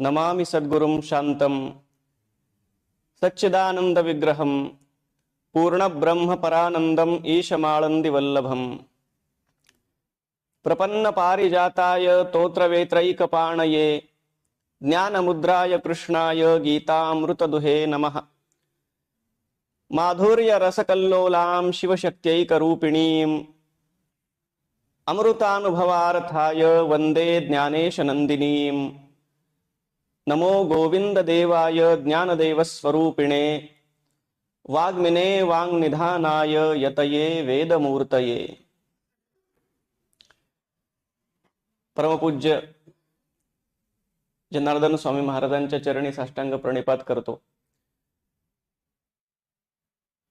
नमामि सद्गुरुं शांतं सच्चिदानंद विग्रहं पूर्ण ब्रह्म परानंदम ईशमाळंदी वल्लभम प्रपन्न पारिजाताय तोत्रवेत्रैकपाणये ज्ञानमुद्राय कृष्णाय गीतामृतदुहे नमः। माधुर्य रसकल्लोलां शिवशक्त्यैकरूपिणीं अमृतानुभवार्थाय वंदे ज्ञानेशनंदिनीं। नमो गोविंद देवाय ज्ञानदेवस्वरूपिणे वाग्मिने वाङ्निधानाय यतये वेदमूर्तये। परमपूज्य जनार्दन स्वामी महाराजांच्या चरणी साष्टांग प्रणिपात करतो।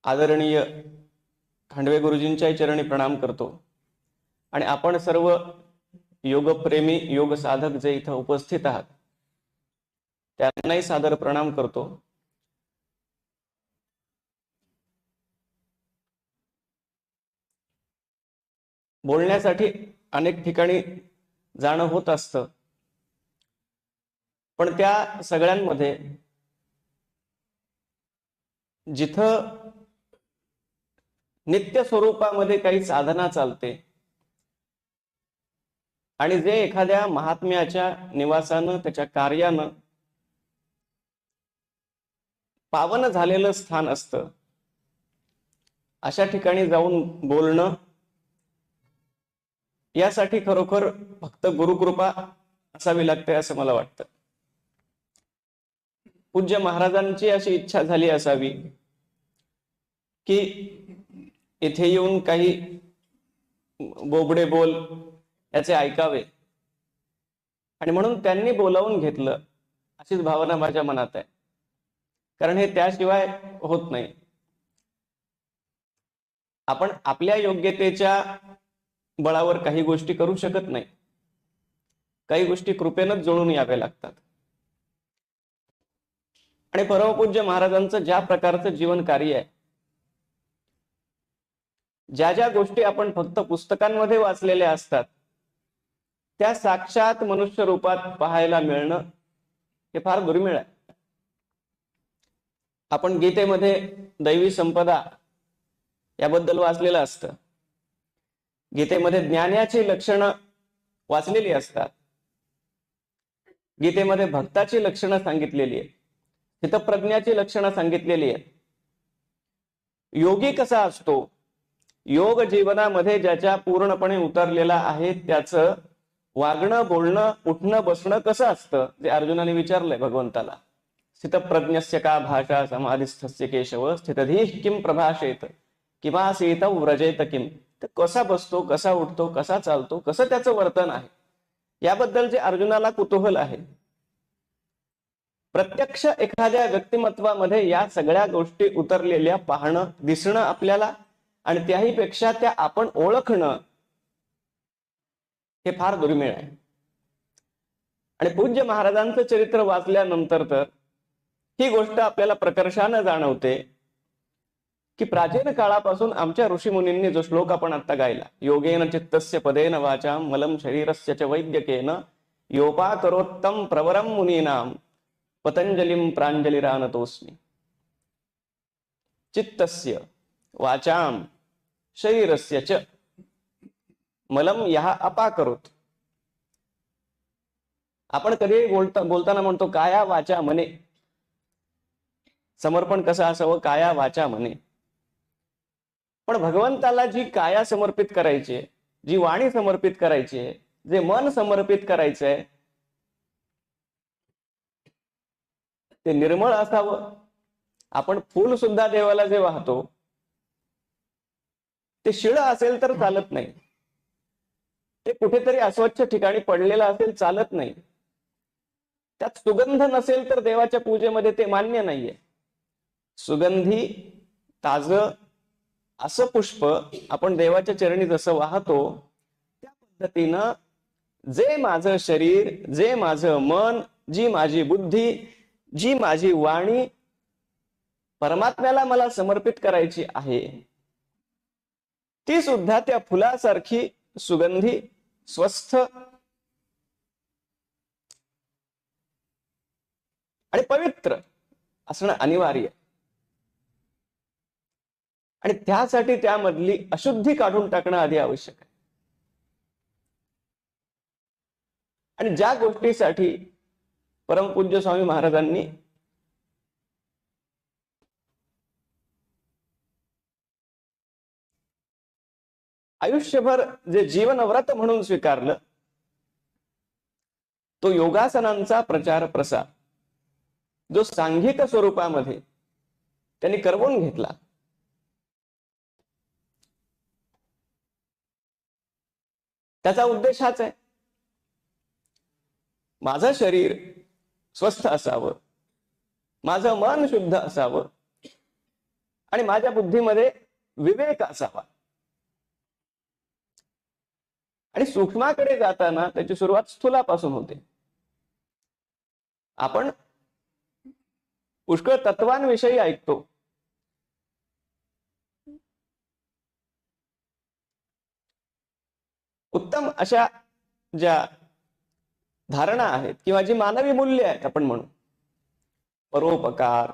आदरणीय खांडवे गुरुजींच्या चरणी प्रणाम करतो आणि आपण सर्व योगप्रेमी योग साधक जे इथं उपस्थित आहात त्यांनाही सादर प्रणाम करतो। बोलण्यासाठी अनेक ठिकाणी जाणं होत असतं, पण त्या सगळ्यांमध्ये जिथं नित्य स्वरूपामध्ये काही साधना चालते आणि जे एखाद्या महात्म्याच्या निवासानं त्याच्या कार्यानं पावन झालेलं स्थान असतं, अशा ठिकाणी जाऊन बोलणं यासाठी खरोखर फक्त गुरुकृपा असावी लागते असं मला वाटतं। पूज्य महाराजांची अशी इच्छा झाली असावी की इथे येऊन काही बोबडे बोल याचे ऐकावे आणि म्हणून त्यांनी बोलावून घेतलं अशीच भावना माझ्या मनात आहे, कारण हे त्याशिवाय होत नाही। आपण आपल्या योग्यतेच्या बळावर काही गोष्टी करू शकत नाही, काही गोष्टी कृपेनच जुळून याव्या लागतात। आणि परमपूज्य महाराजांचं ज्या प्रकारचं जीवन कार्य आहे, ज्या ज्या गोष्टी आपण फक्त पुस्तकांमध्ये वाचलेल्या असतात त्या साक्षात मनुष्य रूपात पाहायला मिळणं हे फार दुर्मिळ आहे। आपण गीतेमध्ये दैवी संपदा याबद्दल वाचलेलं असतं, गीतेमध्ये ज्ञानाची लक्षणं वाचलेली असतात, गीतेमध्ये भक्ताची लक्षणं सांगितलेली आहेत, हितप्रज्ञाची लक्षणं सांगितलेली आहेत। योगी कसा असतो, योग जीवनामध्ये ज्याच्या पूर्णपणे उतरलेला आहे त्याचं वागणं बोलणं उठणं बसणं कसं असतं जे अर्जुनाने विचारलंय भगवंताला। स्थितप्रज्ञस्य का भाषा समाधिस्थस्य केशव स्थितधीः किं प्रभाषेत किमासीत व्रजेत किम। तर कसा बसतो, कसा उठतो, कसा चालतो, कसं त्याचं वर्तन आहे याबद्दल जे अर्जुनाला कुतूहल आहे, प्रत्यक्ष एखाद्या व्यक्तिमत्वामध्ये या सगळ्या गोष्टी उतरलेल्या पाहणं दिसणं आपल्याला आणि त्याही पेक्षा त्या आपण ओळखणं हे फार दुर्मिळ आहे। आणि पूज्य महाराजांचं चरित्र वाचल्यानंतर तर ही गोष्ट आपल्याला प्रकर्षानं जाणवते की प्राचीन काळापासून आमच्या ऋषीमुनींनी जो श्लोक आपण आता गायला, योगेन चित्तस्य पदेन वाचाम मलम शरीरस्य च वैद्यकेन योपाकरोत्तम प्रवरम मुनीनाम पतंजलिम प्रांजलिरानतोस्मि। चित्तस्य वाचाम शरीरस्य च मलम यहा अपाकरोत। आपण कधी बोलताना म्हणतो काया वाचा मने, समर्पण कसं असावं, काया वाचा मने। पण भगवंताला जी काया समर्पित करायची, जी वाणी समर्पित करायची, जे मन समर्पित करायचंय ते निर्मळ असावं। आपण फूल सुद्धा देवाला जे वाहतो ते शिळं असेल तर चालत नाही, ते कुठेतरी अस्वच्छ ठिकाणी पडलेलं असेल चालत नाही, त्यात सुगंध नसेल तर देवाच्या पूजेमध्ये ते मान्य नाहीये। सुगंधी ताज असं पुष्प आपण देवाच्या चरणी जसं वाहतो त्या पद्धतीनं जे माझं शरीर, जे माझं मन, जी माझी बुद्धी, जी माझी वाणी परमात्म्याला मला समर्पित करायची आहे ती सुद्धा त्या फुलासारखी सुगंधी स्वस्थ आणि पवित्र असणं अनिवार्य आहे. आणि त्यासाठी त्यामधली अशुद्धी काढून टाकणं आधी आवश्यक आहे. आणि ज्या गोष्टीसाठी परमपूज्य स्वामी महाराजांनी आयुष्यभर जे जीवनव्रत म्हणून स्वीकारलं, तो योगासनांचा प्रचार प्रसार जो सांघिक स्वरूपामध्ये त्यांनी करवून घेतला, त्याचा उद्देश हाच आहे, माझं शरीर स्वस्थ असावं, माझं मन शुद्ध असावं आणि माझ्या बुद्धीमध्ये विवेक असावा. आणि सूक्ष्माकडे जाताना त्याची सुरुवात स्थूलापासून होते. आपण पुष्कळ तत्वांविषयी ऐकतो, उत्तम अशा ज्या धारणा आहेत किंवा जी मानवी मूल्य आहेत, आपण म्हणू परोपकार,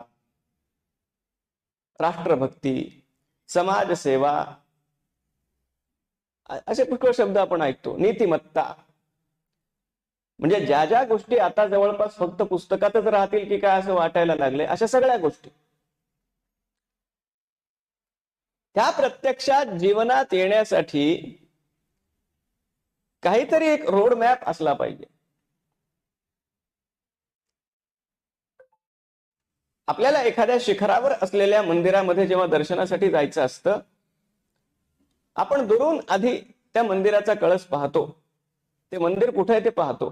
राष्ट्रभक्ती, समाजसेवा, असे पुष्कळ शब्द आपण ऐकतो, नीतिमत्ता. म्हणजे ज्या ज्या गोष्टी आता जवळपास फक्त पुस्तकातच राहतील की काय असं वाटायला लागले, अशा सगळ्या गोष्टी त्या प्रत्यक्षात जीवनात येण्यासाठी काहीतरी एक रोड मॅप असला पाहिजे. आपल्याला एखाद्या शिखरावर असलेल्या मंदिरामध्ये जेव्हा दर्शनासाठी जायचं असतं, आपण दुरून आधी त्या मंदिराचा कळस पाहतो, ते मंदिर कुठे आहे ते पाहतो,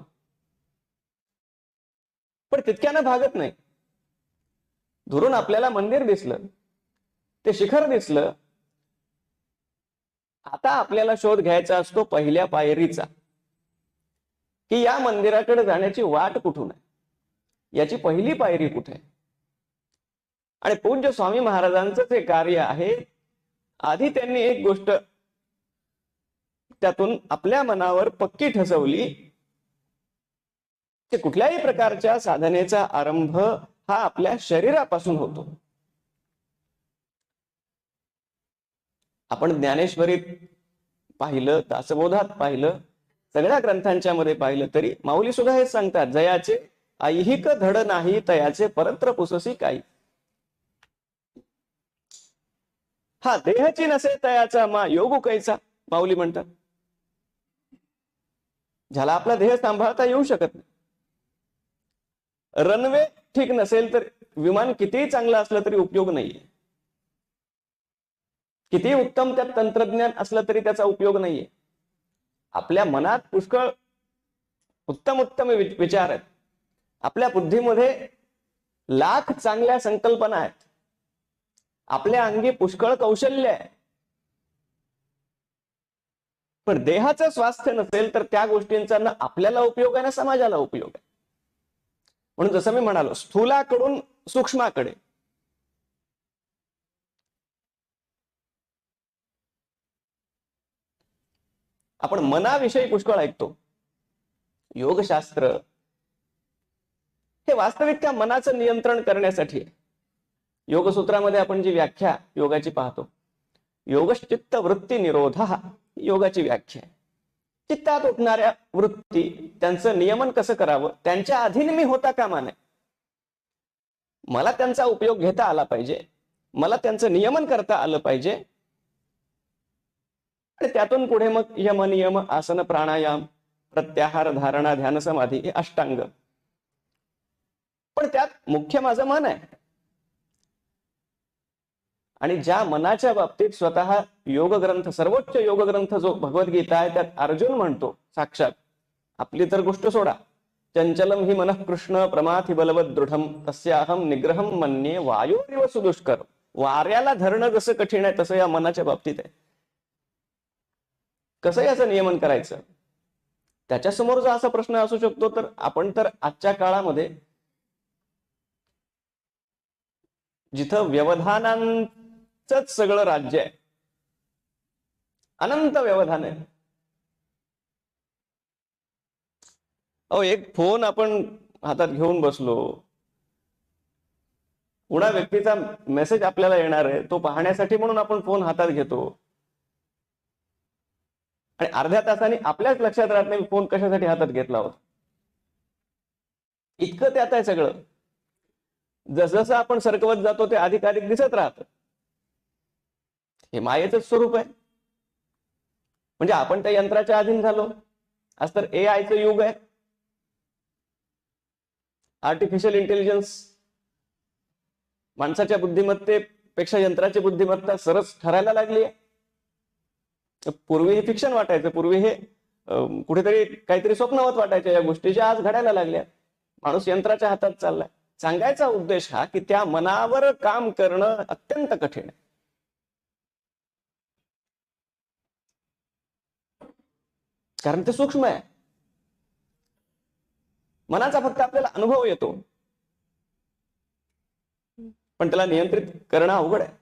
पण तितक्यानं भागत नाही. दुरून आपल्याला मंदिर दिसलं, ते शिखर दिसलं, आता आपल्याला शोध घ्यायचा असतो पहिल्या पायरीचा, की या मंदिराकडे जाण्याची वाट कुठून आहे, याची पहिली पायरी कुठे आहे. आणि पूज्य स्वामी महाराजांचं जे कार्य आहे, आधी त्यांनी एक गोष्ट त्यातून आपल्या मनावर पक्की ठसवली की कुठल्याही प्रकारच्या साधनेचा आरंभ हा आपल्या शरीरापासून होतो. आपण ज्ञानेश्वरीत पाहिलं, दासबोधात पाहिलं, सगळ्या ग्रंथांच्या मध्ये पाहिलं तरी माऊली सुद्धा हे सांगतात, जयाचे ऐहिक धड नाही तयाचे परत्र पुससी काही. हा देहाची नसे तयाचा मा योग कैसा, माऊली म्हणतात. ज्याला आपला देह सांभाळता येऊ शकत नाही, रनवे ठीक नसेल तर विमान कितीही चांगलं असलं तरी उपयोग नाहीये, किती उत्तम त्यात तंत्रज्ञान असलं तरी त्याचा उपयोग नाहीये. आपल्या मनात पुष्कळ उत्तम उत्तम विचार आहेत, आपल्या बुद्धीमध्ये लाख चांगल्या संकल्पना आहेत, आपल्या अंगी पुष्कळ कौशल्य आहे, पण देहाचं स्वास्थ्य नसेल तर त्या गोष्टींचा ना आपल्याला उपयोग आहे ना समाजाला उपयोग आहे. म्हणून जसं मी म्हणालो, स्थूलाकडून सूक्ष्माकडे आपण मनाविषयी पुष्कळ ऐकतो. योगशास्त्र हे वास्तविक त्या मनाचं नियंत्रण करण्यासाठी आहे. योगसूत्रामध्ये आपण जी व्याख्या योगाची पाहतो, योगश्चित्त वृत्ती निरोध हा योगाची व्याख्या आहे. चित्तात उठणाऱ्या वृत्ती त्यांचं नियमन कसं करावं, त्यांच्या अधीन मी होता कामा नये. मला त्यांचा उपयोग घेता आला पाहिजे, मला त्यांचं नियमन करता आलं पाहिजे. आणि त्यातून पुढे मग यम नियम आसन प्राणायाम प्रत्याहार धारणा ध्यान समाधी हे अष्टांग. पण त्यात मुख्य माझं मन आहे. आणि ज्या मनाच्या बाबतीत स्वतः योग ग्रंथ, सर्वोच्च योग ग्रंथ जो भगवद्गीता आहे, त्यात अर्जुन म्हणतो साक्षात, आपली तर गोष्ट सोडा, चंचलम ही मनः कृष्ण प्रमाथि बलवद दृढम तस्याहम निग्रहम मन्ये वायोरिव सुदुष्कर. वाऱ्याला धरणं जसं कठीण आहे तसं या मनाच्या बाबतीत आहे. कसं याचं नियमन करायचं, त्याच्यासमोर जो असा प्रश्न असू शकतो, तर आपण तर आजच्या काळामध्ये जिथं व्यवधानांचंच सगळं राज्य आहे, अनंत व्यवधान आहे. अहो, एक फोन आपण हातात घेऊन बसलो, कुणा व्यक्तीचा मेसेज आपल्याला येणार आहे तो पाहण्यासाठी म्हणून आपण फोन हातात घेतो आणि अर्ध्या तासाने आपल्याच लक्षात राहत नाही फोन कशासाठी हातात घेतला होता. इतकं त्यात आहे सगळं. जसजसं आपण सरकवत जातो ते अधिक अधिक दिसत राहतं. हे मायेचंच स्वरूप आहे. म्हणजे आपण त्या यंत्राच्या अधीन झालो. आज तर एआयचं युग आहे. Artificial intelligence. माणसाच्या बुद्धिमत्तेपेक्षा यंत्राची बुद्धिमत्ता सरस ठरायला लागली आहे. पूर्वी हे फिक्शन वाटायचं. पूर्वी हे कुठेतरी काहीतरी स्वप्नवत वाटायचं. या गोष्टीच्या आज घडायला लागल्या. माणूस यंत्राच्या हातात चाललाय. सांगायचा उद्देश हा की त्या मनावर काम करणं अत्यंत कठीण आहे. कारण ते सूक्ष्म आहे. मनाचा फक्त आपल्याला अनुभव येतो पण त्याला नियंत्रित करणं अवघड आहे.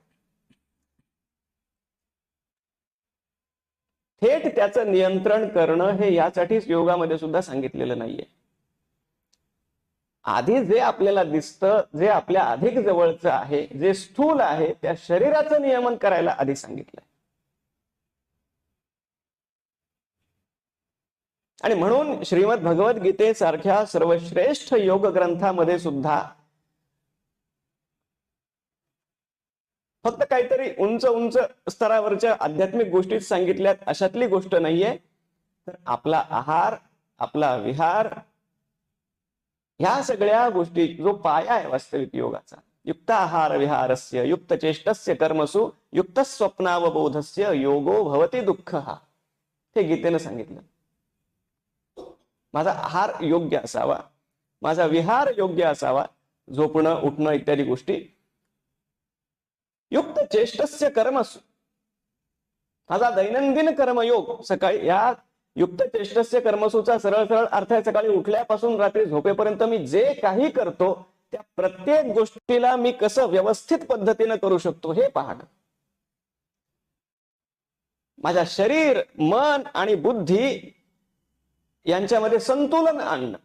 थेट त्याचं नियंत्रण करणं हे यासाठीच योगामध्ये सुद्धा सांगितलेलं नाहीये. आधी जे आपल्याला दिसतं, जे आपल्या अधिक जवळचं आहे, जे स्थूल आहे, त्या शरीराचं नियमन करायला आधी सांगितलंय. आणि म्हणून श्रीमद भगवद्गीतेसारख्या सर्वश्रेष्ठ योग ग्रंथामध्ये सुद्धा फक्त काहीतरी उंच उंच स्तरावरच्या आध्यात्मिक गोष्टीच सांगितल्यात अशातली गोष्ट नाहीये. तर आपला आहार, आपला विहार, ह्या सगळ्या गोष्टी जो पाया आहे वास्तविक योगाचा, युक्त आहार विहारस्य युक्त चेष्टस्य कर्मसु युक्त स्वप्नावबोधस्य योगो भवति दुःखः, हे गीतेनं सांगितलं. माझा आहार योग्य असावा, माझा विहार योग्य असावा, झोपणं उठणं इत्यादी गोष्टी. युक्त चेष्टस्य कर्मसु, माझा दैनंदिन कर्मयोग सकाळी, या युक्त चेष्टस्य कर्मसूचा सरळ सरळ अर्थ आहे सकाळी उठल्यापासून रात्री झोपेपर्यंत मी जे काही करतो त्या प्रत्येक गोष्टीला मी कसं व्यवस्थित पद्धतीने करू शकतो हे पाहणं. माझ्या शरीर, मन आणि बुद्धी यांच्यामध्ये संतुलन आणणं.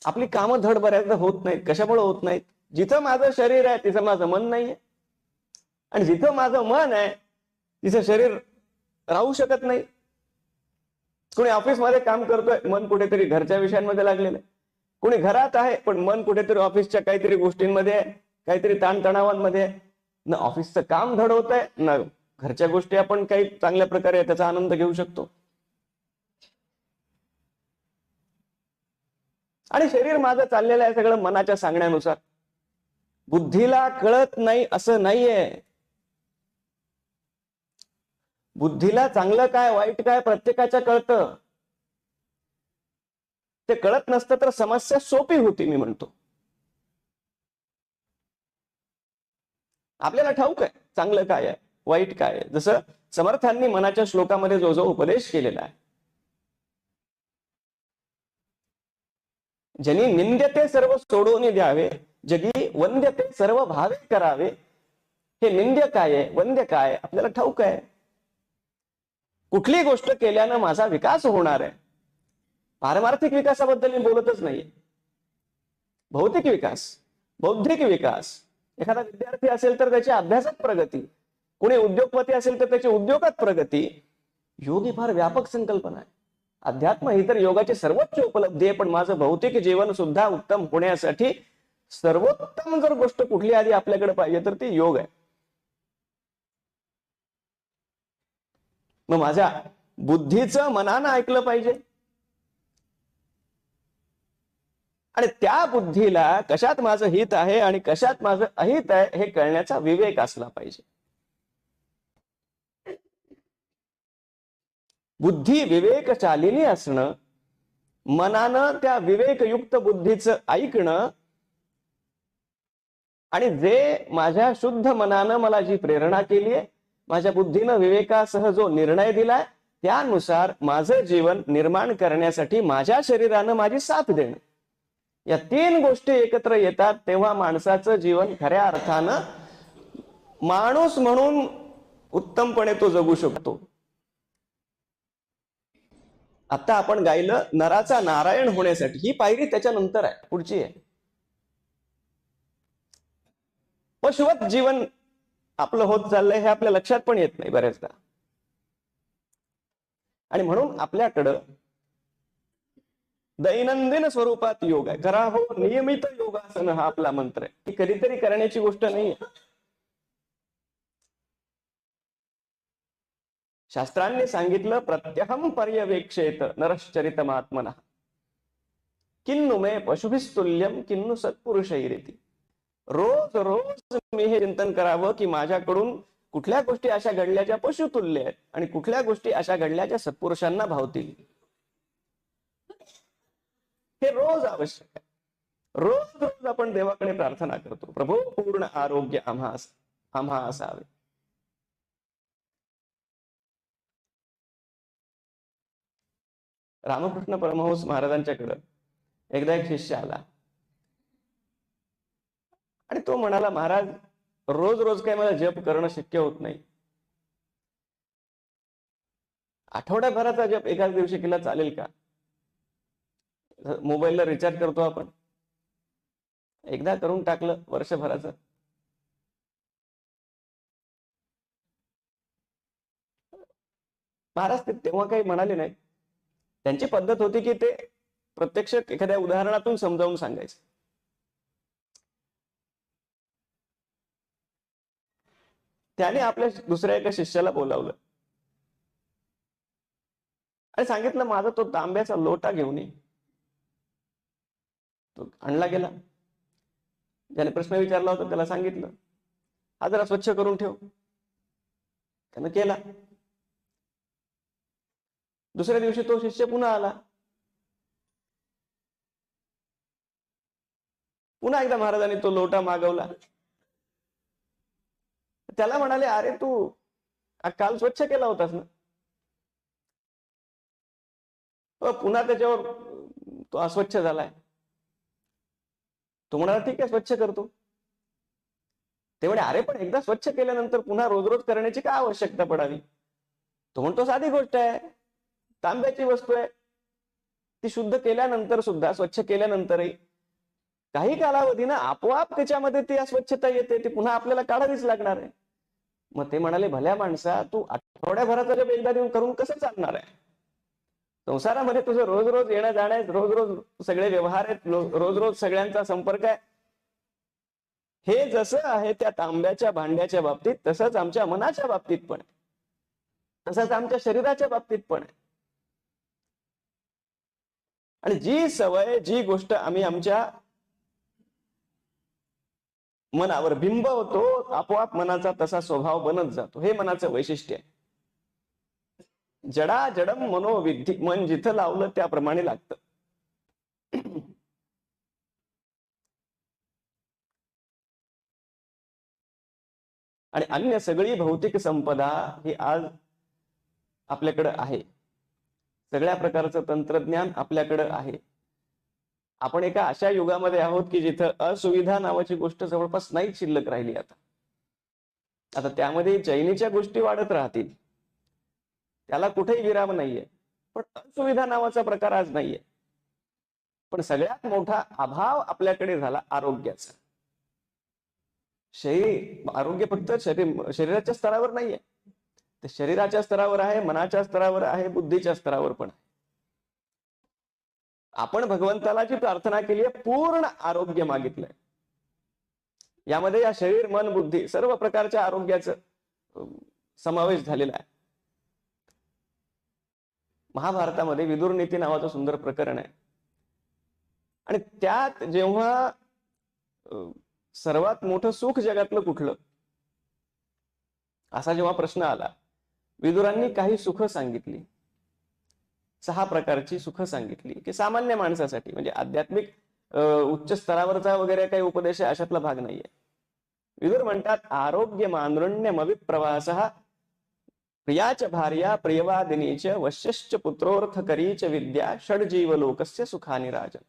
आपली कामं धड बऱ्याचदा होत नाहीत. कशामुळे होत नाहीत? जिथं माझं शरीर आहे तिथं माझं मन नाहीये, आणि जिथं माझं मन आहे तिथं शरीर राहू शकत नाही. कोणी ऑफिसमध्ये काम करतोय, मन कुठेतरी घरच्या विषयांमध्ये लागलेलं आहे. कोणी घरात आहे पण मन कुठेतरी ऑफिसच्या काहीतरी गोष्टींमध्ये आहे, काहीतरी ताणतणावांमध्ये आहे. न ऑफिसचं काम धड होत आहे, न घरच्या गोष्टी आपण काही चांगल्या प्रकारे त्याचा आनंद घेऊ शकतो. आणि शरीर माझं चाललेलं आहे सगळं मनाच्या सांगण्यानुसार. बुद्धीला कळत नाही असं नाहीये. बुद्धीला चांगलं काय वाईट काय प्रत्येकाच्या कळतं. ते कळत नसतं तर समस्या सोपी होती. मी म्हणतो आपल्याला ठाऊक आहे चांगलं काय आहे वाईट काय आहे. जसं समर्थांनी मनाच्या श्लोकामध्ये जो जो उपदेश केलेला आहे, जनी निंद्यते सर्व सोडून द्यावे, जगी वंद्यते सर्व भावे करावे. हे निंद्य काय आहे, वंद्य काय, आपल्याला ठाऊक आहे. कुठली गोष्ट केल्यानं माझा विकास होणार आहे. पारमार्थिक विकासाबद्दल मी बोलतच नाहीये. भौतिक विकास, बौद्धिक विकास. एखादा विद्यार्थी असेल तर त्याची अभ्यासात प्रगती, कोणी उद्योगपती असेल तर त्याची उद्योगात प्रगती. योग ही फार व्यापक संकल्पना आहे. अध्यात्म ही तर योगाची सर्वोच्च उपलब्धी आहे. पण माझं भौतिक जीवन सुद्धा उत्तम होण्यासाठी सर्वोत्तम जर गोष्ट कुठली आधी आपल्याकडे पाहिजे तर ती योग आहे. मग माझ्या बुद्धीचं मनानं ऐकलं पाहिजे, आणि त्या बुद्धीला कशात माझं हित आहे आणि कशात माझं अहित आहे हे कळण्याचा विवेक असला पाहिजे. बुद्धी विवेकशालिनी असणं, मनानं त्या विवेकयुक्त बुद्धीचं ऐकणं, आणि जे माझ्या शुद्ध मनानं मला जी प्रेरणा केली आहे, माझ्या बुद्धीनं विवेकासह जो निर्णय दिलाय त्यानुसार माझं जीवन निर्माण करण्यासाठी माझ्या शरीरानं माझी साथ देणं, या तीन गोष्टी एकत्र येतात तेव्हा माणसाचं जीवन खऱ्या अर्थानं माणूस म्हणून उत्तमपणे तो जगू शकतो. आता आपण गायलं नराचा नारायण होण्यासाठी, ही पायरी त्याच्यानंतर आहे, पुढची आहे. पशुवत जीवन आपलं होत चाललंय हे आपल्या लक्षात पण येत नाही बऱ्याचदा. आणि म्हणून आपल्याकडं दैनंदिन स्वरूपात योग आहे. करा हो नियमित योगासन हा आपला मंत्र आहे. ती कधीतरी करण्याची गोष्ट नाहीये. शास्त्रांनी सांगितलं प्रत्यहम पर्यवेक्षेत नरश्चरितमात्मनः किन्नु मे पशुभिस्तुल्यम किन्नु सत्पुरुषैरिती. रोज रोज मी हे चिंतन करावं की माझ्याकडून कुठल्या गोष्टी अशा घडल्याच्या पशुतुल्य आहेत आणि कुठल्या गोष्टी अशा घडल्याच्या सत्पुरुषांना भावतील. हे रोज आवश्यक आहे. रोज रोज आपण देवाकडे प्रार्थना करतो, प्रभू पूर्ण आरोग्य आम्हा असावे. रामकृष्ण परमहंस महाराजांच्याकडं एकदा एक शिष्य आला आणि तो म्हणाला, महाराज रोज रोज काय मला जप करणं शक्य होत नाही. आठवड्याभराचा जप एकाच दिवशी केला चालेल का? मोबाईलला रिचार्ज करतो आपण, एकदा करून टाकलं वर्षभराचं. महाराज तेव्हा काही म्हणाले नाही. त्यांची पद्धत होती की ते प्रत्यक्ष एखाद्या उदाहरणातून समजावून सांगायचं. त्याने आपल्या दुसऱ्या एका शिष्याला बोलावलं आणि सांगितलं, माझा तो तांब्याचा लोटा घेऊन ये. तो आणला गेला. ज्याने प्रश्न विचारला होता त्याला सांगितलं, हा जरा स्वच्छ करून ठेव. त्यानं केला. दुसऱ्या दिवशी तो शिष्य पुन्हा आला. पुन्हा एकदा महाराजांनी तो लोटा मागवला. त्याला म्हणाले, अरे तू काल स्वच्छ केला होतास ना? पुन्हा त्याच्यावर तो अस्वच्छ झालाय. तो म्हणाला, ठीक आहे स्वच्छ करतो. ते म्हणे, अरे पण एकदा स्वच्छ केल्यानंतर पुन्हा रोज रोज करण्याची काय आवश्यकता पडावी? तो म्हणतो, साधी गोष्ट आहे, तांब्याची वस्तू आहे, ती शुद्ध केल्यानंतर सुद्धा, स्वच्छ केल्यानंतरही काही कालावधीनं आपोआप त्याच्यामध्ये ती अस्वच्छता येते, ती पुन्हा आपल्याला काढावीच लागणार आहे. मग ते म्हणाले, भल्या माणसा, तू आठवड्याभराचा जप एकदा देऊन करून कसं चालणार आहे? संसारामध्ये तुझं रोज रोज येणं जाणं आहे, रोज रोज सगळे व्यवहार आहेत, रोज रोज सगळ्यांचा संपर्क आहे. हे जसं आहे त्या तांब्याच्या भांड्याच्या बाबतीत, तसंच आमच्या मनाच्या बाबतीत पण आहे, तसंच आमच्या शरीराच्या बाबतीत पण आहे. आणि जी सवय, जी गोष्ट आम्ही आमच्या मनावर बिंब होतो, आपोआप मनाचा तसा स्वभाव बनत जातो. हे मनाचं वैशिष्ट्य आहे. जडा जडम मनोविधी, मन जिथं लावलं त्याप्रमाणे लागतं. आणि अन्य सगळी भौतिक संपदा ही आज आपल्याकडे आहे. सगळ्या प्रकारचं तंत्रज्ञान आपल्याकडे आहे. आपण एका अशा युगामध्ये आहोत की जिथं असुविधा नावाची गोष्ट जवळपास नाहीच शिल्लक राहिली. आता त्यामध्ये चैनीच्या गोष्टी वाढत राहतील, त्याला कुठेही विराम नाहीये, पण असुविधा नावाचा प्रकार आज नाहीये. पण सगळ्यात मोठा अभाव आपल्याकडे झाला आरोग्याचा. आरोग्य फक्त शरीराच्या स्तरावर नाहीये, ते शरीराच्या स्तरावर आहे, मनाच्या स्तरावर आहे, बुद्धीच्या स्तरावर पण आहे. आपण भगवंताला जी प्रार्थना केली आहे, पूर्ण आरोग्य मागितलंय. यामध्ये या शरीर, मन, बुद्धी सर्व प्रकारच्या आरोग्याचा समावेश झालेला आहे. महाभारतामध्ये विदुर नीती नावाचं सुंदर प्रकरण आहे. आणि त्यात जेव्हा सर्वात मोठं सुख जगातलं कुठलं असा जेव्हा प्रश्न आला, विदुरांनी काही सुख सांगितली, 6 प्रकारची सुख सांगितली की सामान्य माणसासाठी, म्हणजे आध्यात्मिक उच्च स्तरावरचा वगैरे काही उपदेश आहे अशातला भाग नाहीये. विदुर म्हणतात, आरोग्य मानृण्यम अविप्रवासः प्रियाच भार्या प्रियवादिनीच वश्यश्च पुत्रोर्थ करीच विद्या षड्जीव लोकस्य सुखानि राजन.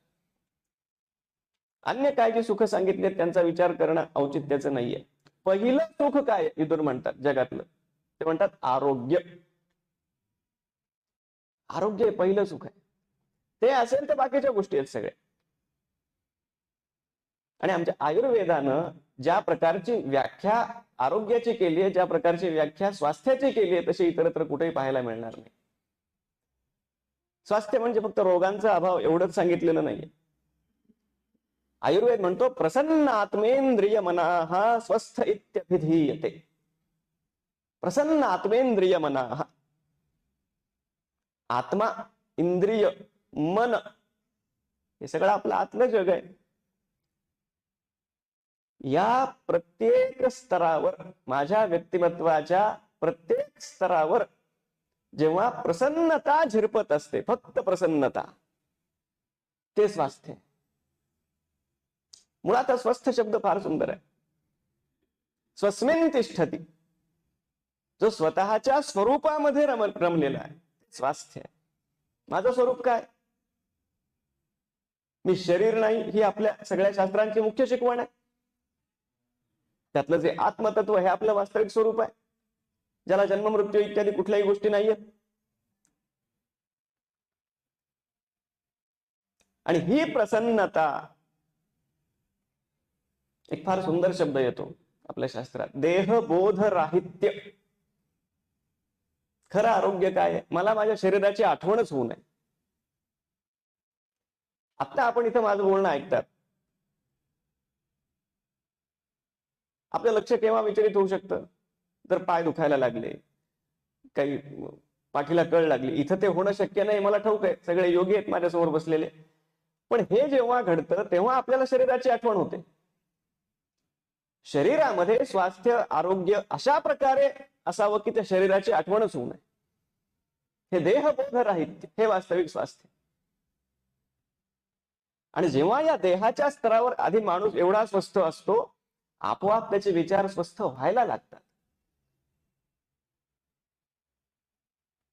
अन्य काय जे सुख सांगितले त्यांचा विचार करणं औचित्याचं नाहीये. पहिलं सुख काय विदुर म्हणतात जगातलं? ते म्हणतात आरोग्य. आरोग्य पहिलं सुख आहे. ते असेल तर बाकीच्या गोष्टी आहेत सगळ्या. आणि आमच्या आयुर्वेदानं ज्या प्रकारची व्याख्या आरोग्याची केली आहे, ज्या प्रकारची व्याख्या स्वास्थ्याची केली आहे, तशी इतरत्र कुठेही पाहायला मिळणार नाही. स्वास्थ्य म्हणजे फक्त रोगांचा अभाव एवढंच सांगितलेलं नाहीये. आयुर्वेद म्हणतो प्रसन्न आत्मेंद्रिय मनाः स्वस्थ इत्यभिधीयते. प्रसन्न आत्मेंद्रिय मनाः. आत्मा, इंद्रिय, मन हे सगळं आपलं आतलं जग आहे. या प्रत्येक स्तरावर, माझ्या व्यक्तिमत्वाच्या प्रत्येक स्तरावर जेव्हा प्रसन्नता झिरपत असते, फक्त प्रसन्नता, ते स्वास्थ्य. मुळात हा स्वस्थ शब्द फार सुंदर आहे. स्वस्मिन तिष्ठती, जो स्वतःच्या स्वरूपामध्ये रमलेला आहे, स्वास्थ्य आहे. माझं स्वरूप काय? मी शरीर नाही, ही आपल्या सगळ्या शास्त्रांची मुख्य शिकवण आहे. त्यातलं जे आत्मतत्व हे आपलं वास्तविक स्वरूप आहे, ज्याला जन्म मृत्यू इत्यादी कुठल्याही गोष्टी नाहीयेत. आणि ही प्रसन्नता, एक फार सुंदर शब्द येतो आपल्या शास्त्रात, देहबोध राहित्य. खरं आरोग्य काय आहे? मला माझ्या शरीराची आठवणच होऊ नये. आता आपण इथं माझं बोलणं ऐकतात, आपलं लक्ष केव्हा विचलित होऊ शकतं? जर पाय दुखायला लागले, काही पाठीला कळ लागली, इथं ते होणं शक्य नाही, मला ठाऊक आहे, सगळे योगी आहेत माझ्यासमोर बसलेले. पण हे जेव्हा घडतं तेव्हा आपल्याला शरीराची आठवण होते. शरीरामध्ये स्वास्थ्य, आरोग्य अशा प्रकारे असावं की त्या शरीराची आठवणच होऊ नये. हे देहबोध राहित्य, हे वास्तविक स्वास्थ्य. आणि जेव्हा या देहाच्या स्तरावर आधी माणूस एवढा स्वस्थ असतो, आपोआप त्याचे विचार स्वस्थ व्हायला लागतात.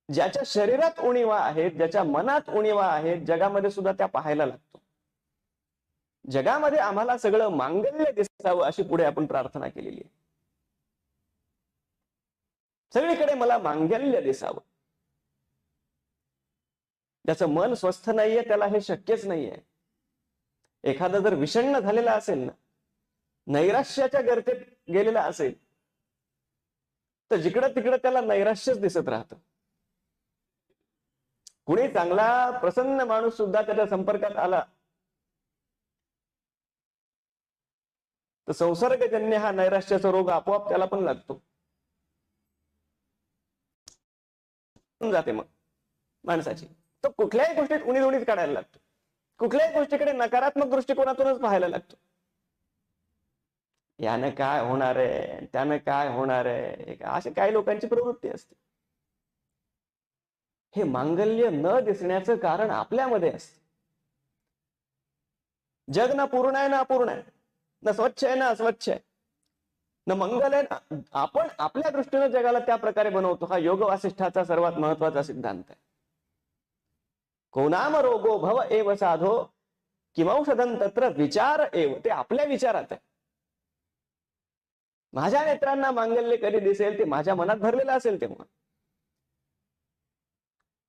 ज्याच्या शरीरात उणीवा आहेत, ज्याच्या मनात उणीवा आहेत, जगामध्ये सुद्धा त्या पाहायला लागतो. जगामध्ये आम्हाला सगळं मांगल्य दिसावं अशी पुढे आपण प्रार्थना केलेली आहे. सगळीकडे मला मांगल्य दिसावं. ज्याचं मन स्वस्थ नाहीये त्याला हे शक्यच नाहीये. एखादा जर विषण्ण झालेला असेल ना, नैराश्याच्या गर्तेत गेलेला असेल, तर जिकडं तिकडं त्याला नैराश्यच दिसत राहतं. कुणी चांगला प्रसन्न माणूस सुद्धा त्याच्या संपर्कात आला तर संसर्गजन्य हा नैराश्याचा रोग आपोआप त्याला पण लागतो. जाते मग माणसाची, तो कुठल्याही गोष्टीत उणीधुणीच काढायला लागतो. कुठल्याही गोष्टीकडे नकारात्मक दृष्टिकोनातूनच पाहायला लागतो. यानं काय होणार आहे, त्यानं काय होणार आहे, अशी काही लोकांची प्रवृत्ती असते. हे मांगल्य न दिसण्याचं कारण आपल्यामध्ये असते. जग ना पूर्ण आहे ना अपूर्ण आहे, न स्वच्छ आहे ना अस्वच्छ आहे, न मंगल आहे ना. आपण आपल्या दृष्टीने जगाला त्या प्रकारे बनवतो. हा योग वासिष्ठाचा सर्वात महत्वाचा सिद्धांत आहे. कोणाम रोगो भव एव साधो किमौषधं तत्र विचार एव. ते आपल्या विचारात आहे. माझ्या नेत्रांना मांगल्य कधी दिसेल ते माझ्या मनात भरलेलं असेल तेव्हा.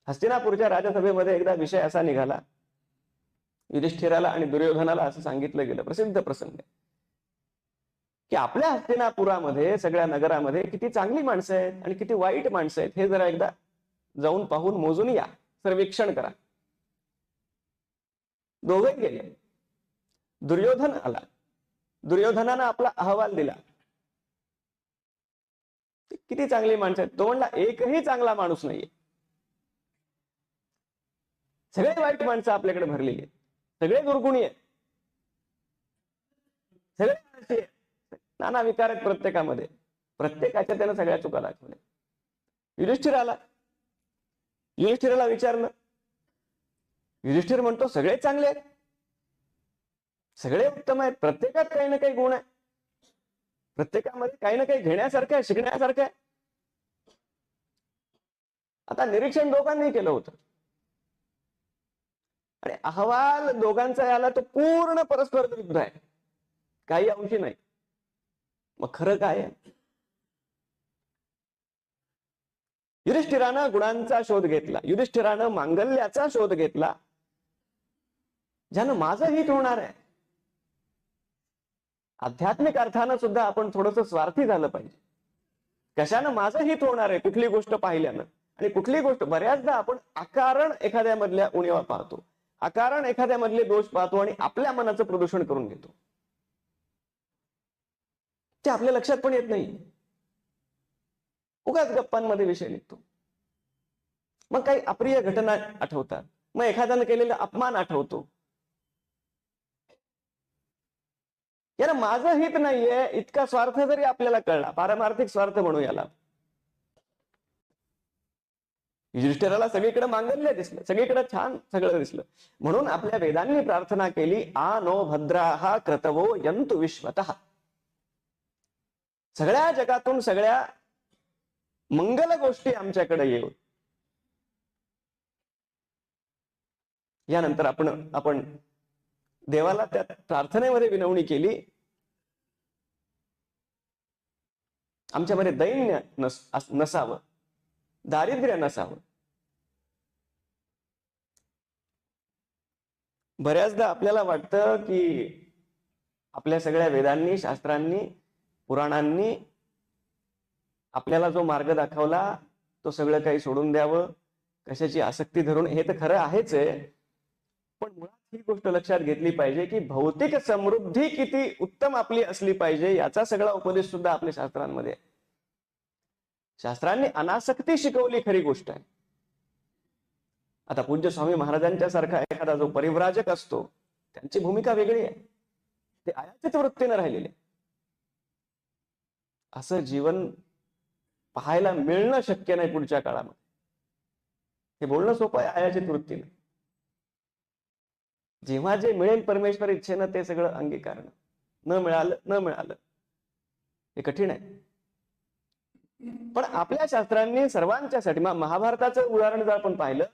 हस्तिनापूरच्या राजसभेमध्ये एकदा विषय असा निघाला, युधिष्ठिराला आणि दुर्योधनाला असं सांगितलं गेलं, प्रसिद्ध प्रसंग, की आपल्या हस्तिनापुरामध्ये, सगळ्या नगरामध्ये किती चांगली माणसं आहेत आणि किती वाईट माणसं आहेत हे जरा एकदा जाऊन पाहून मोजून या, सर्वेक्षण करा. दोघे गेले. दुर्योधन आला. दुर्योधनानं आपला अहवाल दिला, किती चांगली माणसं आहेत. तो म्हणला एकही चांगला माणूस नाहीये, सगळे वाईट माणसं आपल्याकडे भरलेली आहेत, सगळे दुर्गुणी आहेत, सगळे आळशी आहेत, नाना विकार आहेत प्रत्येकामध्ये. प्रत्येकाच्या त्यानं सगळ्या चुका दाखवल्या. युधिष्ठिराला विचारलं. युधिष्ठिर म्हणतो सगळे चांगले आहेत, सगळे उत्तम आहेत, प्रत्येकात काही ना काही गुण आहे, प्रत्येकामध्ये काही ना काही घेण्यासारखं आहे, शिकण्यासारखं आहे. आता निरीक्षण दोघांनी केलं होतं आणि अहवाल दोघांचा आला तो पूर्ण परस्पर विरुद्ध आहे, काही अंशी नाही. मग खरं काय आहे? युधिष्ठिरानं गुणांचा शोध घेतला, युधिष्ठिरानं मांगल्याचा शोध घेतला, ज्यानं माझं हित होणार आहे. आध्यात्मिक अर्थानं सुद्धा आपण थोडंसं स्वार्थी झालं पाहिजे. कशानं? माझं हित होणार आहे कुठली गोष्ट पाहिल्यानं. आणि कुठली गोष्ट, बऱ्याचदा आपण अकारण एखाद्यामधल्या उणिवा पाहतो, अकारण एखाद्यामधले दोष पाहतो आणि आपल्या मनाचं प्रदूषण करून घेतो. ते आपल्या लक्षात पण येत नाही. उगाच गप्पांमध्ये विषय निघतो. मग काही अप्रिय घटना आठवतात, मग एखाद्यानं केलेला अपमान आठवतो. याला माझं हित नाहीये इतका स्वार्थ जरी आपल्याला कळला, पारमार्थिक स्वार्थ म्हणू याला, युधिष्ठिराला सगळीकडे मांगल्य दिसलं, सगळीकडे छान सगळं दिसलं. म्हणून आपल्या वेदांनी प्रार्थना केली, आ नो भद्राः क्रतवो यन्तु विश्वतः. सगळ्या जगातून सगळ्या मंगल गोष्टी आमच्याकडे येऊ. यानंतर आपण देवाला त्या प्रार्थनेमध्ये विनवणी केली, आमच्यामध्ये दैन्य नसावं, दारिद्र्य नसावं. बऱ्याचदा आपल्याला वाटतं की आपल्या सगळ्या वेदांनी, शास्त्रांनी, पुराणांनी आपल्याला जो मार्ग दाखवला तो सगळं काही सोडून द्यावं, कशाची आसक्ती धरून. हे तर खरं आहेच आहे, पण मुळात ही गोष्ट लक्षात घेतली पाहिजे की भौतिक समृद्धी किती उत्तम आपली असली पाहिजे याचा सगळा उपदेश सुद्धा आपल्या शास्त्रांमध्ये आहे. शास्त्रांनी अनासक्ती शिकवली, खरी गोष्ट आहे. आता पूज्य स्वामी महाराजांच्या सारखा एखादा जो परिव्राजक असतो त्यांची भूमिका वेगळी आहे, ते आयाचित वृत्तीने राहिलेले. असं जीवन पाहायला मिळणं शक्य नाही पुढच्या काळामध्ये. हे बोलणं सोपं आहे आयाचित वृत्तीने. जेव्हा जे मिळेल परमेश्वर इच्छेनं ते सगळं अंगीकारणं, न मिळालं हे कठीण आहे. पण आपल्या शास्त्रांनी सर्वांच्यासाठी, महाभारताचं उदाहरण जर आपण पाहिलं,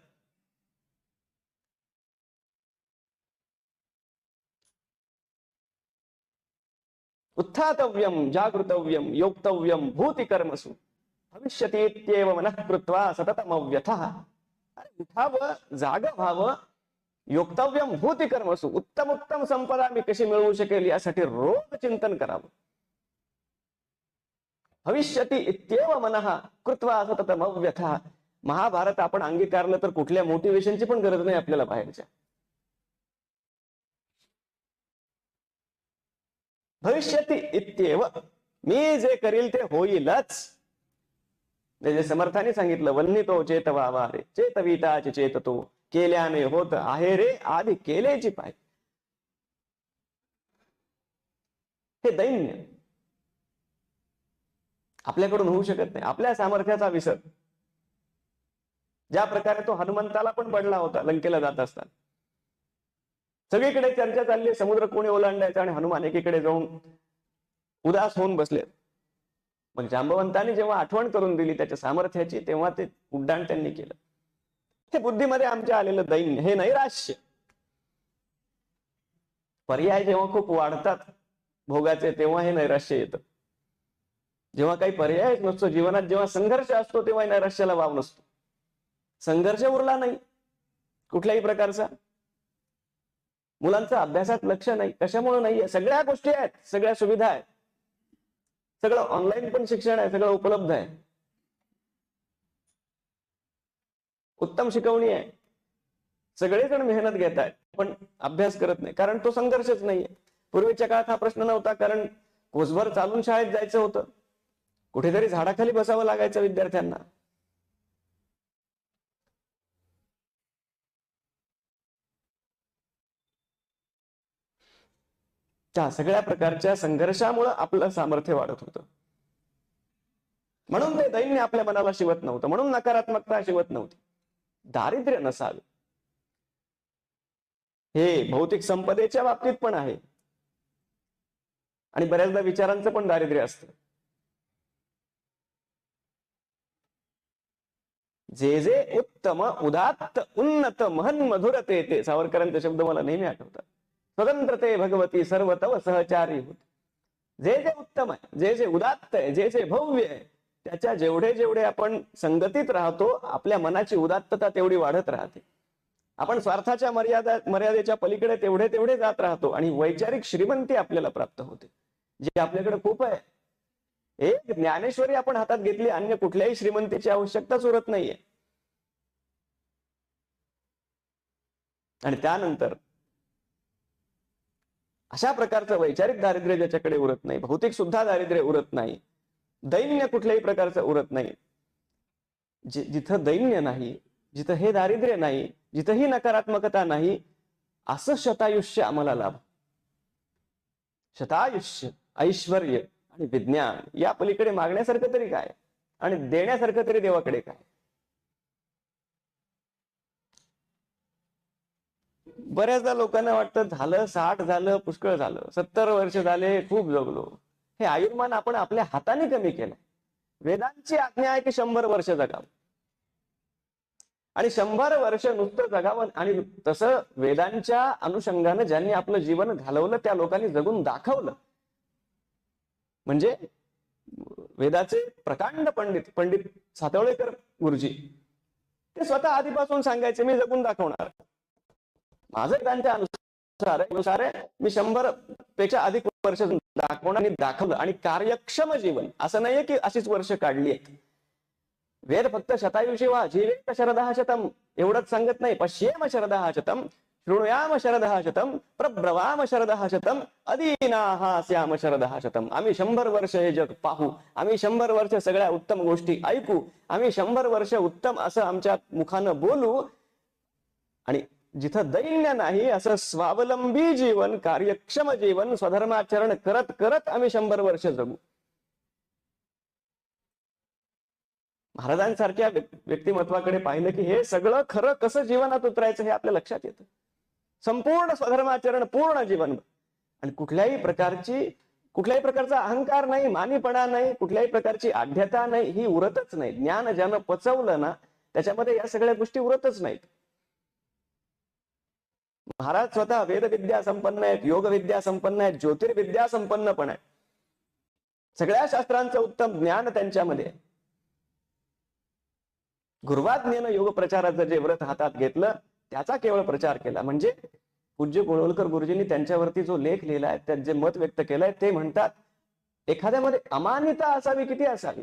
उत्थातव्यम जागृतव्यम योक्तव्यम भूति कर्मसु भविष्यतीत्येव मनः कृत्वा सततमव्यथः. उठावं, जाग व्हावं, योक्तव्यम भूति कर्मसु, उत्तम संपदा मी कशी मिळवू शकेल यासाठी रोज चिंतन करावं. भविष्यती इत्येव मनः कृत्वा सततमव्यथः. महाभारत आपण अंगीकारलं तर कुठल्या मोटिवेशनची पण गरज नाही आपल्याला बाहेरच्या. भविष्यती इत्येव, मी जे करील ते होईलच. जे समर्थाने सांगितलं, वन्नितो चेतवा रे चेतविताची चेततो, केल्याने होत आहे रे आधी केलेची पाय. हे दैन्य आपल्याकडून होऊ शकत नाही. आपल्या सामर्थ्याचा विसर, ज्या प्रकारे तो हनुमंताला पण पडला होता लंकेला जात असताना. सगळीकडे चर्चा चालली, समुद्र कोणी ओलांडायचा, आणि हनुमान एकीकडे जाऊन उदास होऊन बसले. मग जांबवंतांनी जेव्हा आठवण करून दिली त्याच्या सामर्थ्याची, तेव्हा ते उड्डाण त्यांनी केलं. हे बुद्धीमध्ये आमच्या आलेलं दैन्य, हे नैराश्य. पर्याय जेव्हा खूप वाढतात भोगाचे, तेव्हा हे नैराश्य येतं. जेव्हा काही पर्यायच नसतो जीवनात, जेव्हा संघर्ष असतो, तेव्हा नैराश्याला वाव नसतो. संघर्ष उरला नाही कुठल्याही प्रकारचा, मुलांचं अभ्यासात लक्ष नाही. कशामुळे नाहीये? सगळ्या गोष्टी आहेत, सगळ्या सुविधा आहेत, सगळं ऑनलाईन पण शिक्षण आहे, सगळं उपलब्ध आहे, उत्तम शिकवणी आहे, सगळेजण मेहनत घेत आहेत, पण अभ्यास करत नाही. कारण तो संघर्षच नाहीये. पूर्वीच्या काळात हा प्रश्न नव्हता, कारण कोसभर चालून शाळेत जायचं होतं, कुठेतरी झाडाखाली बसावं लागायचं विद्यार्थ्यांना. त्या सगळ्या प्रकारच्या संघर्षामुळे आपलं सामर्थ्य वाढत होतं. म्हणून ते दैन्य आपल्या मनाला शिवत नव्हतं, म्हणून नकारात्मकता शिवत नव्हती. दारिद्र्य नसावे, हे भौतिक संपदेच्या बाबतीत पण आहे, आणि बऱ्याचदा विचारांचं पण दारिद्र्य असतं. जे जे उत्तम उदात्त उन्नत महन मधुर ते, सावरकरांचे शब्द मला नेहमी आठवतात. स्वतंत्रते भगवती सर्व तव सहचारी होत. जे जे उत्तम आहे, जे जे उदात्त आहे, जे जे भव्य आहे, त्याच्या जेवढे जेवढे आपण संगतीत राहतो, आपल्या मनाची उदात्तता तेवढी वाढत राहते. आपण स्वार्थाच्या मर्यादेच्या पलीकडे तेवढे तेवढे जात राहतो, आणि वैचारिक श्रीमंती आपल्याला प्राप्त होते. जे आपल्याकडे खूप आहे. एक ज्ञानेश्वरी आपण हातात घेतली, अन्य कुठल्याही श्रीमंतीची आवश्यकताच उरत नाहीये. आणि त्यानंतर अशा प्रकारचं वैचारिक दारिद्र्य ज्याच्याकडे उरत नाही, भौतिक सुद्धा दारिद्र्य उरत नाही, दैन्य कुठल्याही प्रकारचं उरत नाही, जिथं दैन्य नाही, जिथं हे दारिद्र्य नाही, जिथं ही नकारात्मकता नाही, असं शतायुष्य आम्हाला लाभ. शतायुष्य, ऐश्वर्य आणि विज्ञान या पलीकडे मागण्यासारखं तरी काय आणि देण्यासारखं तरी देवाकडे काय. बऱ्याचदा लोकांना वाटतं झालं 60 झालं पुष्कळ झालं, 70 वर्ष झाले खूप जगलो. हे आयुर्मान आपण आपल्या हाताने कमी केलं. वेदांची आज्ञा आहे की 100 वर्ष जगावं आणि 100 वर्ष नुसतं जगावं. आणि तसं वेदांच्या अनुषंगानं ज्यांनी आपलं जीवन घालवलं त्या लोकांनी जगून दाखवलं. म्हणजे वेदाचे प्रकांड पंडित सातवळेकर गुरुजी ते स्वतः आधीपासून सांगायचे मी जगून दाखवणार. माझं त्यांच्या अनुसार मी 100 पेक्षा अधिक वर्ष दाखवणार आणि दाखवलं. आणि कार्यक्षम जीवन असं नाहीये की अशीच वर्ष काढली आहेत. वेद फक्त शतायुषी वा जीवेत शरदः शतम एवढंच सांगत नाही. पश्येम शरदः शतम, शृणुयाम शरदः शतम, प्रब्रवाम शरदः शतम, अदीनाः स्याम शरदः शतम. आम्ही 100 वर्ष हे जग पाहू, आम्ही 100 वर्ष सगळ्या उत्तम गोष्टी ऐकू, आम्ही 100 वर्ष उत्तम असं आमच्या मुखानं बोलू. आणि जिथं दैन्य नाही असं स्वावलंबी जीवन, कार्यक्षम जीवन, स्वधर्माचरण करत करत आम्ही 100 वर्ष जगू. महाराजांसारख्या व्यक्तिमत्वाकडे पाहिलं की हे सगळं खरं कसं जीवनात उतरायचं हे आपल्या लक्षात येतं. संपूर्ण स्वधर्माचरण, पूर्ण जीवन, आणि कुठल्याही प्रकारचा अहंकार नाही, मानीपणा नाही, कुठल्याही प्रकारची आढ्यता नाही, ही उरतच नाही. ज्ञान ज्यानं पचवलं ना त्याच्यामध्ये या सगळ्या गोष्टी उरतच नाहीत. महाराज स्वतः वेदविद्या संपन्न आहेत, योगविद्या संपन्न आहेत, ज्योतिर्विद्या संपन्न पण आहे. सगळ्या शास्त्रांचं उत्तम ज्ञान त्यांच्यामध्ये आहे. गुरुवाज्ञेनं योग प्रचाराचं जे व्रत हातात घेतलं त्याचा केवळ प्रचार केला. म्हणजे पूज्य गोळवलकर गुरुजींनी त्यांच्यावरती जो लेख लिहिलाय, त्यात जे मत व्यक्त केलंय, ते म्हणतात एखाद्यामध्ये अमानिता असावी किती असावी,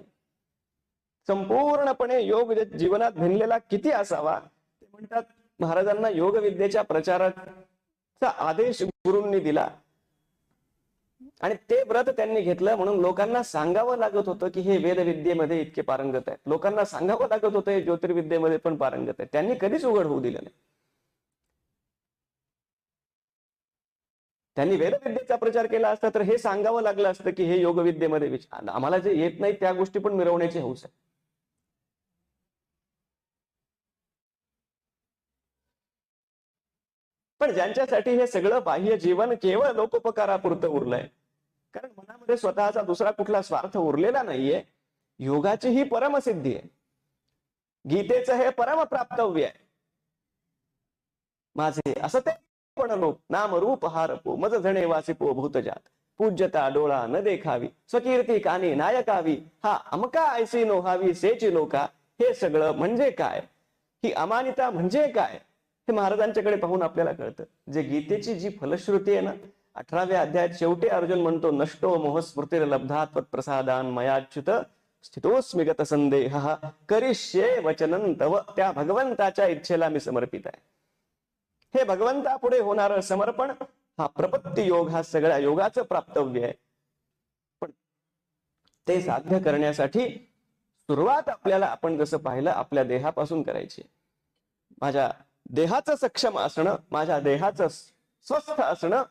संपूर्णपणे योग जीवनात भिनलेला किती असावा. ते म्हणतात महाराजांना योग विद्येच्या प्रचाराचा आदेश गुरूंनी दिला आणि ते व्रत त्यांनी घेतलं. म्हणून लोकांना सांगावं लागत होतं की हे वेदविद्येमध्ये इतके पारंगत आहेत, लोकांना सांगावं लागत होतं हे ज्योतिर्विद्येमध्ये पण पारंगत आहे. त्यांनी कधीच उघड होऊ दिलं नाही. त्यांनी वेदविद्येचा प्रचार केला असता तर हे सांगावं लागलं असतं की हे योगविद्येमध्ये आम्हाला जे येत नाही त्या गोष्टी पण मिरवण्याची हौस आहे. पण ज्यांच्यासाठी हे सगळं बाह्य जीवन केवळ लोकोपकारापुरतं उरलंय, कारण मनामध्ये स्वतःचा दुसरा कुठला स्वार्थ उरलेला नाहीये, योगाची ही परमसिद्धी आहे, गीतेचं हे परम प्राप्तव्य आहे. माझे असं ते पण लोक नाम रूप हारपो मज जणे वासिपो भूतजात, पूज्यता डोळा न देखावी स्वकीर्ती कानी नायकावी, हा अमका ऐसी नोहावी सेची लोका. हे सगळं म्हणजे काय, ही अमानिता म्हणजे काय, हे महाराजांच्याकडे पाहून आपल्याला कळतं. जे गीतेची जी फलश्रुती आहे ना, 18व्या अध्यायात शेवटी अर्जुन म्हणतो नष्टो मोह स्मृतीर लब्धा त्वत्प्रसादान मयाच्युत स्थितोस्मि गत संदेह करिष्ये वचनं तव. त्या भगवंताच्या इच्छेला मी समर्पित आहे. हे भगवंतापुढे होणारं समर्पण हा प्रपत्ती योग, हा सगळ्या योगाचं प्राप्तव्य आहे. पण ते साध्य करण्यासाठी सुरुवात आपल्याला, आपण जसं पाहिलं, आपल्या देहापासून करायची. माझ्या देहाचं सक्षम असणं, माझ्या देहाचं स्वस्थ असणं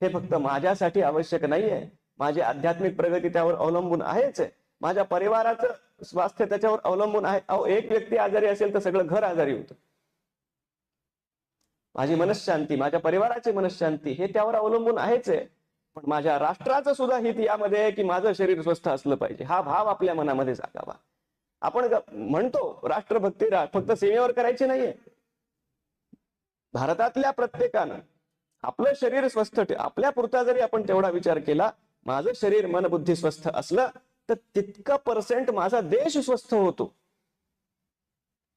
हे फक्त माझ्यासाठी आवश्यक नाहीये. माझी आध्यात्मिक प्रगती त्यावर अवलंबून आहेच आहे. माझ्या परिवाराचं स्वास्थ्य त्याच्यावर अवलंबून आहे. अहो, एक व्यक्ती आजारी असेल तर सगळं घर आजारी होतं. माझी मनशांती, माझ्या परिवाराची मनशांती हे त्यावर अवलंबून आहेच आहे. पण माझ्या राष्ट्राचं सुद्धा हित यामध्ये आहे की माझं शरीर स्वस्थ असलं पाहिजे. हा भाव आपल्या मनामध्ये जागावा. आपण म्हणतो राष्ट्रभक्ती फक्त सीमेवर करायची नाहीये. भारतातल्या प्रत्येकानं आपलं शरीर स्वस्थ, आपल्या पुरता जरी आपण तेवढा विचार केला, माझं शरीर मन बुद्धी स्वस्थ असलं तर तितका % माझा देश स्वस्थ होतो,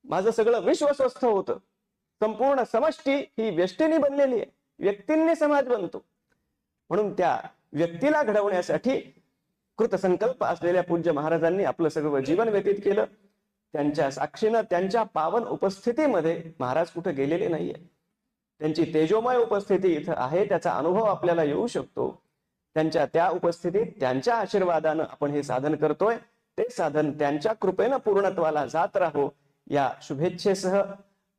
माझं सगळं विश्व स्वस्थ होतं. संपूर्ण समष्टी ही व्यष्टीनी बनलेली आहे, व्यक्तींनी समाज बनतो. म्हणून त्या व्यक्तीला घडवण्यासाठी कृतसंकल्प असलेल्या पूज्य महाराजांनी आपलं सगळं जीवन व्यतीत केलं. त्यांच्या साक्षीनं, त्यांच्या पावन उपस्थितीमध्ये महाराज कुठे गेलेले नाहीये. त्यांची तेजोमय उपस्थिती इथं आहे, त्याचा अनुभव आपल्याला येऊ शकतो. त्यांच्या त्या उपस्थितीत, त्यांच्या आशीर्वादानं आपण हे साधन करतोय. ते साधन त्यांच्या कृपेनं पूर्णत्वाला जात राहो या शुभेच्छेसह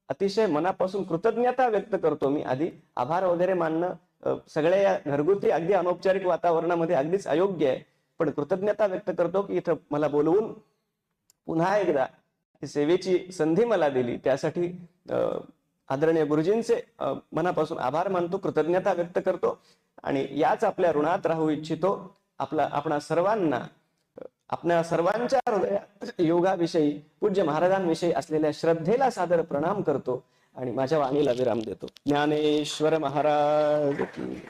अतिशय मनापासून कृतज्ञता व्यक्त करतो. मी आधी आभार वगैरे मानणं सगळ्या या घरगुती अगदी अनौपचारिक वातावरणामध्ये अगदीच अयोग्य आहे, पण कृतज्ञता व्यक्त करतो की इथं मला बोलवून पुन्हा एकदा सेवेची संधी मला दिली, त्यासाठी आदरणीय गुरुजींचे मनापासून आभार मानतो, कृतज्ञता व्यक्त करतो आणि याच आपल्या ऋणात राहू इच्छितो. आपणा सर्वांच्या हृदयात योगाविषयी, पूज्य महाराजांविषयी असलेल्या श्रद्धेला सादर प्रणाम करतो आणि माझ्या वाणीला विराम देतो. ज्ञानेश्वर महाराज की.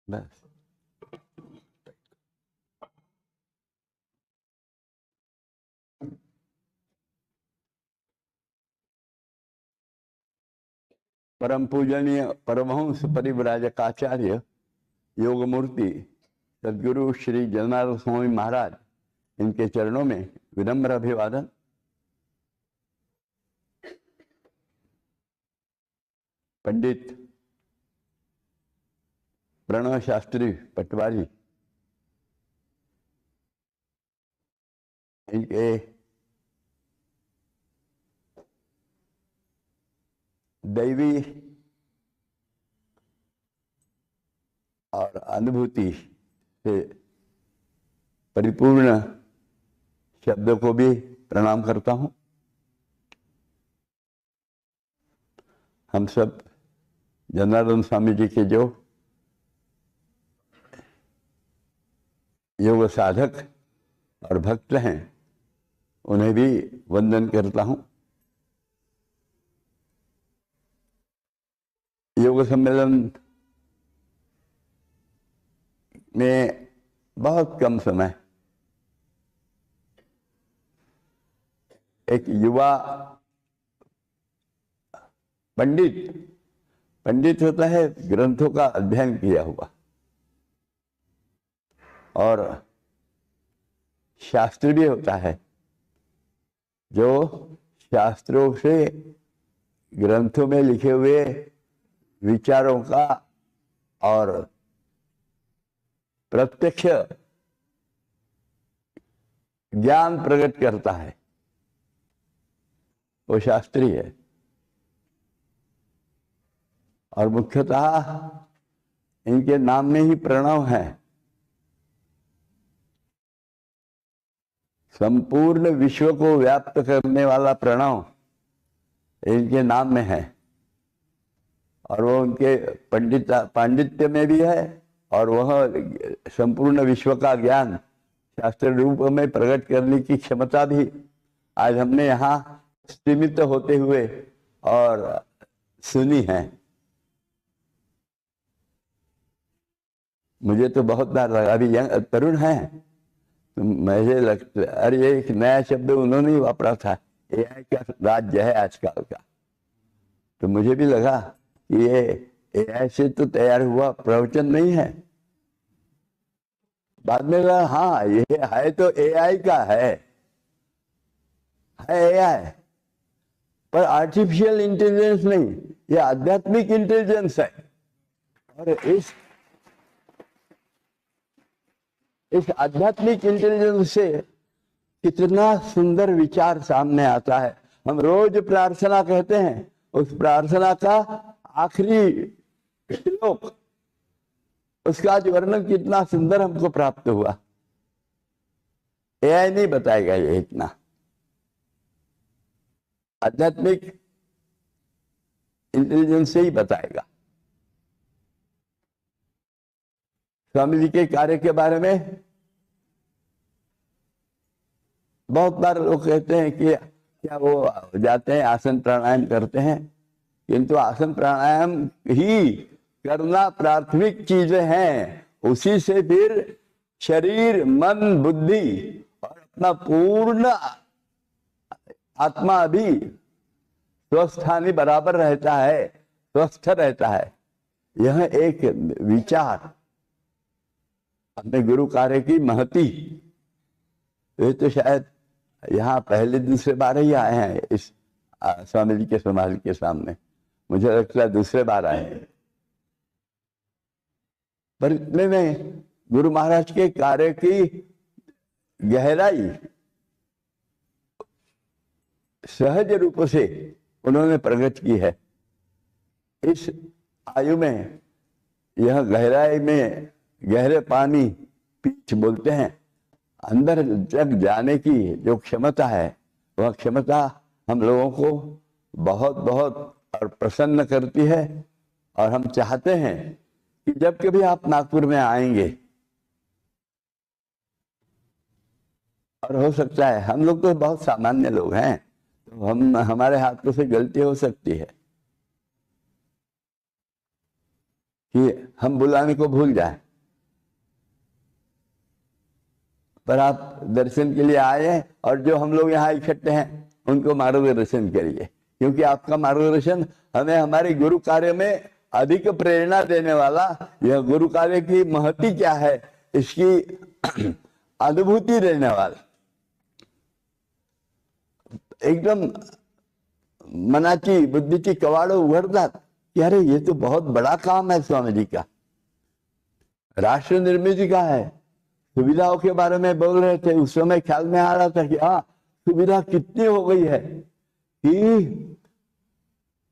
बस. परम पूजनीय परमहंस परिव्राजकाचार्य योग मूर्ति सदगुरु श्री जगन्नाथ स्वामी महाराज, इनके चरणों में विनम्र अभिवादन। पंडित प्रणव शास्त्री पटवारी, इनके दैवी और अनुभूति से परिपूर्ण शब्दों को भी प्रणाम करता हूं। हम सब जनार्दन स्वामी जी के जो योग साधक और भक्त हैं, उन्हें भी वंदन करता हूं। योग सम्मेलन में बहुत कम समय एक युवा पंडित होता है, ग्रंथों का अध्ययन किया हुआ, और शास्त्री भी होता है जो शास्त्रों से, ग्रंथों में लिखे हुए विचारों का और प्रत्यक्ष ज्ञान प्रकट करता है, वो शास्त्री है। और मुख्यतः इनके नाम में ही प्रणव है। संपूर्ण विश्व को व्याप्त करने वाला प्रणव इनके नाम में है, और वो उनके पांडित्य में भी है, और वह संपूर्ण विश्व का ज्ञान शास्त्र रूप में प्रकट करने की क्षमता भी आज हमने यहाँ सीमित होते हुए और सुनी है। मुझे तो बहुत बार लगा, अभी तरुण है तो मुझे लगता, अरे एक नया शब्द उन्होंने ही वापरा था, एआई का राज्य है आजकल का। तो मुझे भी लगा कि ये एआई से तो तैयार हुआ प्रवचन नहीं है। बाद में लगा हाँ ये है तो एआई का है एआई, पर आर्टिफिशियल इंटेलिजेंस नहीं, ये आध्यात्मिक इंटेलिजेंस है। और इस आध्यात्मिक इंटेलिजेंस से कितना सुंदर विचार सामने आता है। हम रोज प्रार्थना कहते हैं, उस प्रार्थना का आखिरी श्लोक, उसका आज वर्णन कितना सुंदर हमको प्राप्त हुआ। एआई नहीं बताएगा ये इतना। आध्यात्मिक इंटेलिजेंस से ही बताएगा। स्वामी जी के कार्य के बारे में बहुत बार लोग कहते हैं कि क्या वो जाते हैं आसन प्राणायाम करते हैं, किंतु आसन प्राणायाम ही करना प्राथमिक चीजें हैं, उसी से फिर शरीर मन बुद्धि और अपना पूर्ण आत्मा भी स्वस्थानी बराबर रहता है, स्वस्थ रहता है। यह एक विचार अपने गुरु कार्य की महती, ये तो शायद यहाँ पहले दूसरे बार ही आए हैं इस स्वामी जी के समाधि के सामने, मुझे लगता है दूसरे बार आए हैं। पर इतने में गुरु महाराज के कार्य की गहराई सहज रूप से उन्होंने प्रकट की है। इस आयु में यह गहराई में गहरे पानी पीठ बोलते हैं, अंदर तक जाने की जो क्षमता है, वह क्षमता हम लोगों को बहुत बहुत और प्रसन्न करती है। और हम चाहते हैं कि जब कभी आप नागपुर में आएंगे, और हो सकता है हम लोग तो बहुत सामान्य लोग हैं, तो हमारे हाथों से गलती हो सकती है कि हम बुलाने को भूल जाए, पर आप दर्शन के लिए आए हैं और जो हम लोग यहाँ इकट्ठे हैं उनको मार्गदर्शन करिए, क्योंकि आपका मार्गदर्शन हमें हमारे गुरु कार्य में अधिक प्रेरणा देने वाला, यह गुरु कार्य की महती क्या है इसकी अनुभूति देने वाला, एकदम मनाची बुद्धीची कवाड़ उघडतात कि अरे ये तो बहुत बड़ा काम है स्वामी जी का, राष्ट्र निर्मित का है। सुविधाओं के बारे में बोल रहे थे, उस समय ख्याल में आ रहा था कि हाँ सुविधा कितनी हो गई है कि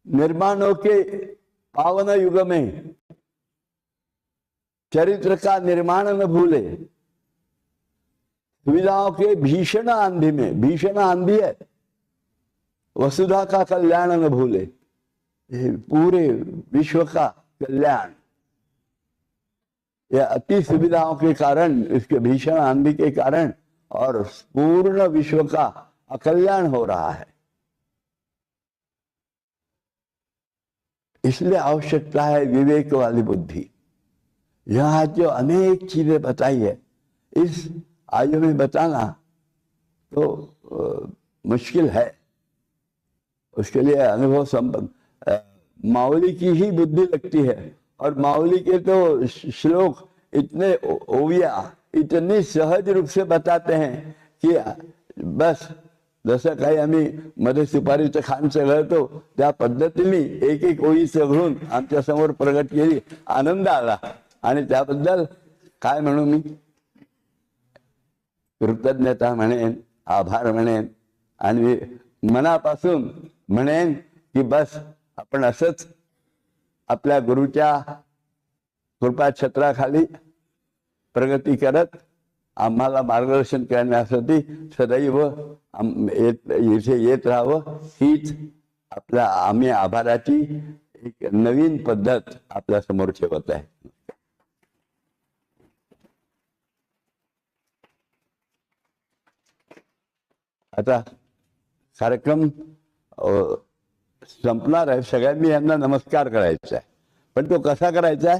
निर्माणों के पावन युग में चरित्र का निर्माण न भूले, सुविधाओं के भीषण आंधी में, भीषण आंधी है, वसुधा का कल्याण न भूले, पूरे विश्व का कल्याण। यह अति सुविधाओं के कारण, इसके भीषण आंधी के कारण और पूर्ण विश्व का अकल्याण हो रहा है। इसलिए आवश्यकता है विवेक वाली बुद्धि। यहां जो अनेक चीजें बताई है, इस आयु में बताना तो मुश्किल है, उसके लिए अनुभव संपन्न माउली की ही बुद्धि लगती है। और माउली के तो श्लोक इतने ओविया, इतने सहज रूप से बताते हैं कि बस जसं काही आम्ही मध्ये सुपारीचं खान सगळं तो त्या पद्धतीने एक एक ओळी सगळून आमच्या समोर प्रगट केली, आनंद आला। आणि त्याबद्दल काय म्हणू मी, कृतज्ञता म्हणेन, आभार म्हणेन आणि मनापासून म्हणेन की बस आपण असंच आपल्या गुरुच्या कृपा छत्राखाली प्रगती करत आम्हाला मार्गदर्शन करण्यासाठी सदैव इथे येत राहावं, हीच आपल्या आम्ही आभाराची एक नवीन पद्धत आपल्या समोर ठेवत आहे। आता कार्यक्रम संपणार आहे, सगळ्यांनी यांना नमस्कार करायचा आहे, पण तो कसा करायचा है,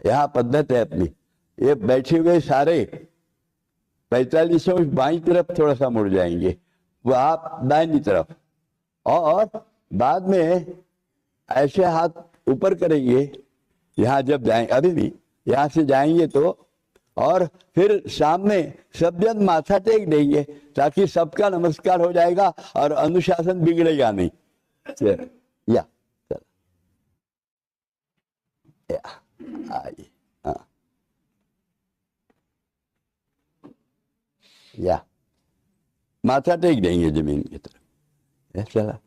यह पद्धत है अपनी। ये बैठे हुए सारे 45 अंश बाईं तरफ थोड़ा सा मुड़ जाएंगे, वो आप दाहिनी तरफ, और बाद में ऐसे हाथ ऊपर करेंगे। यहाँ जब जाएंगे, अभी भी यहाँ से जाएंगे तो, और फिर सामने सब जन माथा टेक देंगे ताकि सबका नमस्कार हो जाएगा और अनुशासन बिगड़ेगा नहीं। या चल आइए, हाँ या माथा टेक देंगे जमीन की तरफ, चला।